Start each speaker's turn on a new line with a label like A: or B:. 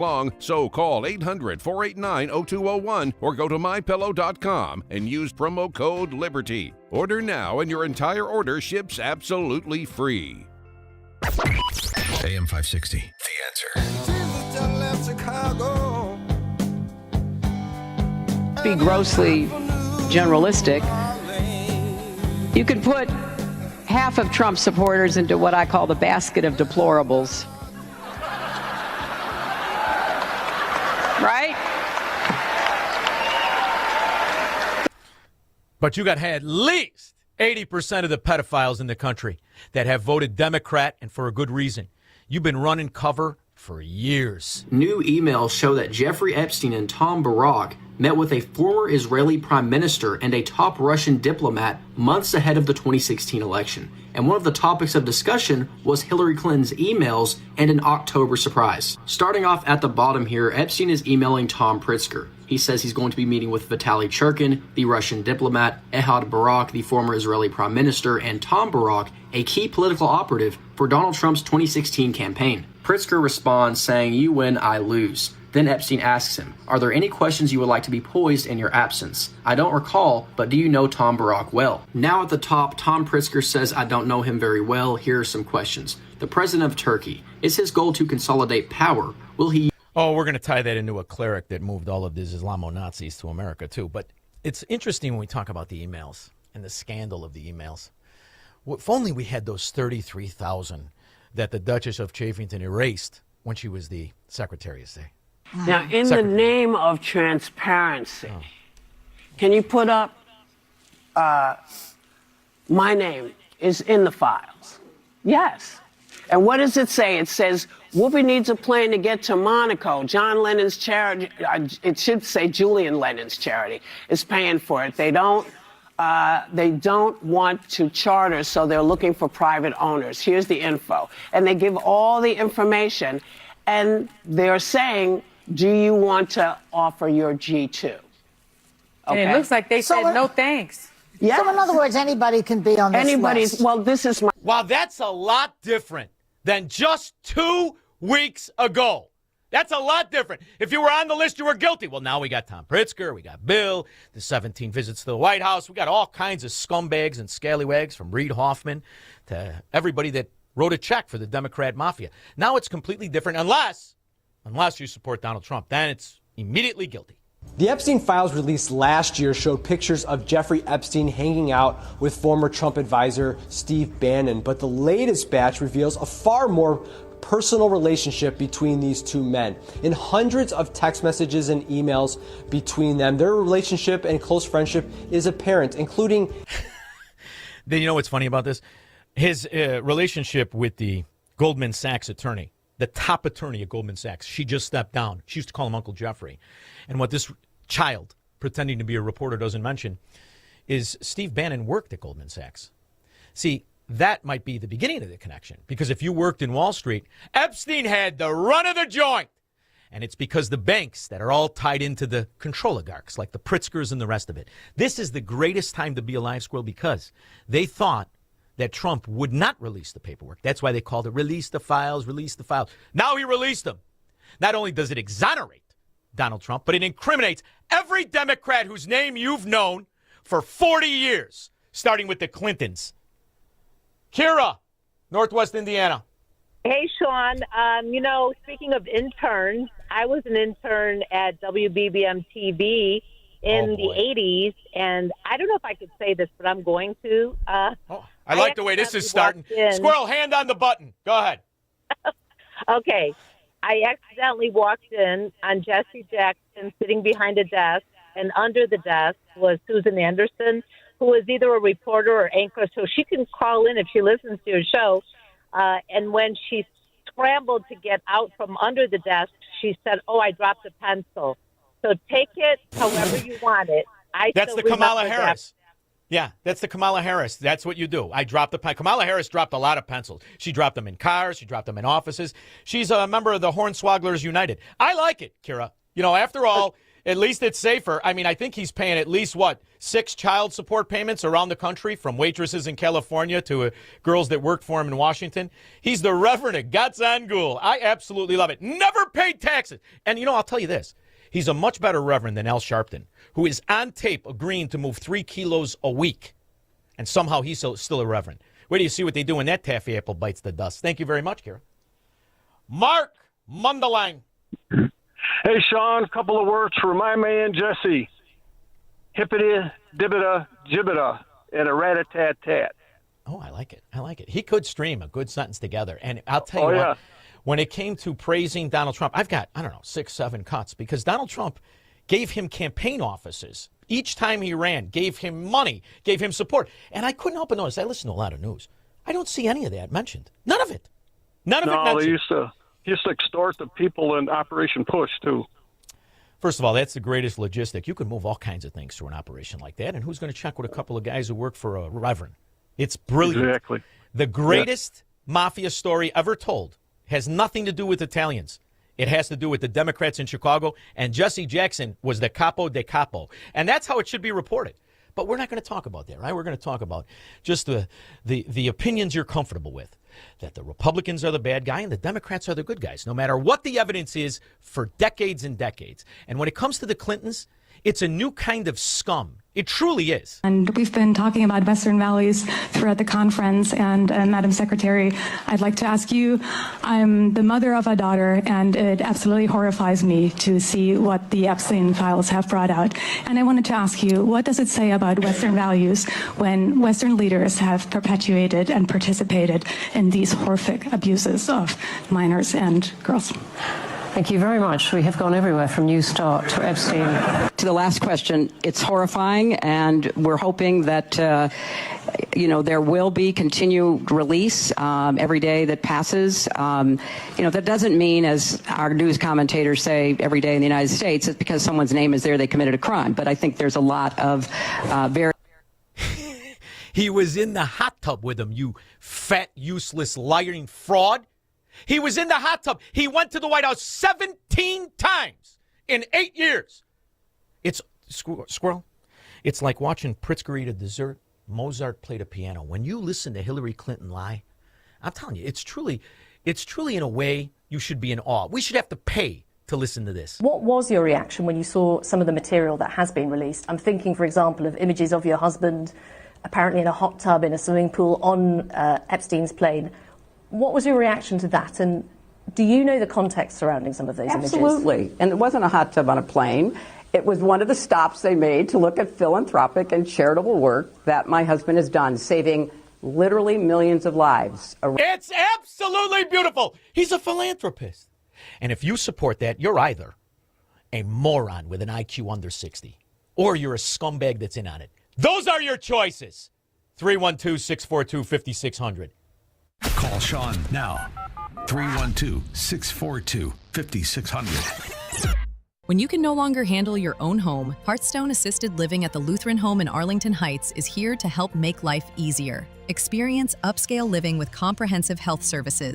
A: long, so call 800-489-0201 or go to mypillow.com and use promo code LIBERTY. Order now and your entire order ships absolutely free.
B: AM 560, The Answer.
C: Be grossly generalistic. You could put half of Trump supporters into what I call the basket of deplorables. Right?
D: But you got at least 80% of the pedophiles in the country that have voted Democrat, and for a good reason. You've been running cover for years.
E: New emails show that Jeffrey Epstein and Tom Barak met with a former Israeli prime minister and a top Russian diplomat months ahead of the 2016 election. And one of the topics of discussion was Hillary Clinton's emails and an October surprise. Starting off at the bottom here, Epstein is emailing Tom Pritzker. He says he's going to be meeting with Vitaly Churkin, the Russian diplomat, Ehud Barak, the former Israeli prime minister, and Tom Barak, a key political operative for Donald Trump's 2016 campaign. Pritzker responds saying, "You win, I lose." Then Epstein asks him, "Are there any questions you would like to be posed in your absence? I don't recall, but do you know Tom Barak well?" Now at the top, Tom Pritzker says, "I don't know him very well. Here are some questions. The president of Turkey, is his goal to consolidate power? Will he..."
D: Oh, we're going to tie that into a cleric that moved all of these Islamo-Nazis to America, too. But it's interesting when we talk about the emails and the scandal of the emails. If only we had those 33,000 that the Duchess of Chafington erased when she was the Secretary of State.
F: Now, in the name of transparency, can you put up my name is in the files? Yes. And what does it say? It says, Whoopi needs a plane to get to Monaco. John Lennon's charity, it should say Julian Lennon's charity, is paying for it. They don't want to charter, so they're looking for private owners. Here's the info. And they give all the information, and they're saying, do you want to offer your G2? Okay.
G: And it looks like they said no thanks.
F: Yeah.
H: So in other words, anybody can be on this list.
F: Well, this is my...
D: Wow, that's a lot different than just 2 weeks ago. That's a lot different. If you were on the list, you were guilty. Well, now we got Tom Pritzker, we got Bill, the 17 visits to the White House. We got all kinds of scumbags and scallywags, from Reid Hoffman to everybody that wrote a check for the Democrat mafia. Now it's completely different, unless you support Donald Trump. Then it's immediately guilty.
I: The Epstein files released last year showed pictures of Jeffrey Epstein hanging out with former Trump advisor Steve Bannon, but the latest batch reveals a far more personal relationship between these two men. In hundreds of text messages and emails between them, their relationship and close friendship is apparent, including...
D: Then you know what's funny about this? His relationship with the Goldman Sachs attorney, the top attorney at Goldman Sachs. She just stepped down. She used to call him Uncle Jeffrey. And what this child, pretending to be a reporter, doesn't mention is Steve Bannon worked at Goldman Sachs. See, that might be the beginning of the connection, because if you worked in Wall Street, Epstein had the run of the joint. And it's because the banks that are all tied into the control oligarchs, like the Pritzkers and the rest of it. This is the greatest time to be alive, Squirrel, because they thought that Trump would not release the paperwork. That's why they called it release the files, release the files. Now he released them. Not only does it exonerate Donald Trump, but it incriminates every Democrat whose name you've known for 40 years, starting with the Clintons. Kyra, Northwest Indiana.
J: Hey, Shaun. Speaking of interns, I was an intern at WBBM TV in the 80s, and I don't know if I could say this, but I'm going to.
D: I like the way this is starting. Squirrel, hand on the button. Go ahead.
J: Okay. I accidentally walked in on Jesse Jackson sitting behind a desk, and under the desk was Susan Anderson, who was either a reporter or anchor, so she can call in if she listens to your show. And when she scrambled to get out from under the desk, she said, I dropped a pencil. So take it however you want it.
D: That's the Kamala Harris. Yeah, that's the Kamala Harris. That's what you do. I dropped the pen. Kamala Harris dropped a lot of pencils. She dropped them in cars. She dropped them in offices. She's a member of the Hornswogglers United. I like it, Kyra. After all, At least it's safer. I mean, I think he's paying at least, 6 child support payments around the country, from waitresses in California to girls that worked for him in Washington. He's the Reverend of Gatzangul. I absolutely love it. Never paid taxes. And, I'll tell you this. He's a much better Reverend than Al Sharpton, who is on tape agreeing to move 3 kilos a week. And somehow he's still a Reverend. Wait till you see what they do when that taffy apple bites the dust. Thank you very much, Kyra. Mark Mundeline.
K: Hey, Shaun, a couple of words for my man, Jesse. Hippity, dibbida, gibbida, and a rat-a-tat-tat.
D: Oh, I like it. He could stream a good sentence together. And I'll tell you what, when it came to praising Donald Trump, I've got, 6, 7 cuts, because Donald Trump gave him campaign offices. Each time he ran, gave him money, gave him support. And I couldn't help but notice, I listen to a lot of news. I don't see any of that mentioned. None of it. None of it mentioned.
K: No, he used to extort the people in Operation Push, too.
D: First of all, that's the greatest logistic. You can move all kinds of things through an operation like that. And who's going to check with a couple of guys who work for a reverend? It's brilliant.
K: Exactly.
D: The greatest mafia story ever told has nothing to do with Italians. It has to do with the Democrats in Chicago. And Jesse Jackson was the capo de capo. And that's how it should be reported. But we're not going to talk about that, right? We're going to talk about just the opinions you're comfortable with, that the Republicans are the bad guy and the Democrats are the good guys, no matter what the evidence is for decades and decades. And when it comes to the Clintons, it's a new kind of scum. It truly is.
L: And we've been talking about Western values throughout the conference. And Madam Secretary, I'd like to ask you, I'm the mother of a daughter, and it absolutely horrifies me to see what the Epstein files have brought out. And I wanted to ask you, what does it say about Western values when Western leaders have perpetuated and participated in these horrific abuses of minors and girls?
M: Thank you very much. We have gone everywhere from New Start to Epstein.
C: To the last question, it's horrifying, and we're hoping that, there will be continued release every day that passes. That doesn't mean, as our news commentators say every day in the United States, it's because someone's name is there, they committed a crime. But I think there's a lot of very...
D: He was in the hot tub with him, you fat, useless, lying fraud. He was in the hot tub. He went to the White House 17 times in 8 years. It's, squirrel, it's like watching Pritzker eat a dessert. Mozart played a piano. When you listen to Hillary Clinton lie, I'm telling you, it's truly in a way you should be in awe. We should have to pay to listen to this.
N: What was your reaction when you saw some of the material that has been released? I'm thinking, for example, of images of your husband apparently in a hot tub in a swimming pool on Epstein's plane. What was your reaction to that, and do you know the context surrounding some of those images?
O: Absolutely, and it wasn't a hot tub on a plane. It was one of the stops they made to look at philanthropic and charitable work that my husband has done, saving literally millions of lives.
D: It's absolutely beautiful. He's a philanthropist. And if you support that, you're either a moron with an IQ under 60, or you're a scumbag that's in on it. Those are your choices. 312-642-5600.
B: Call Shaun now. 312-642-5600.
P: When you can no longer handle your own home, Hearthstone Assisted Living at the Lutheran Home in Arlington Heights is here to help make life easier. Experience upscale living with comprehensive health services,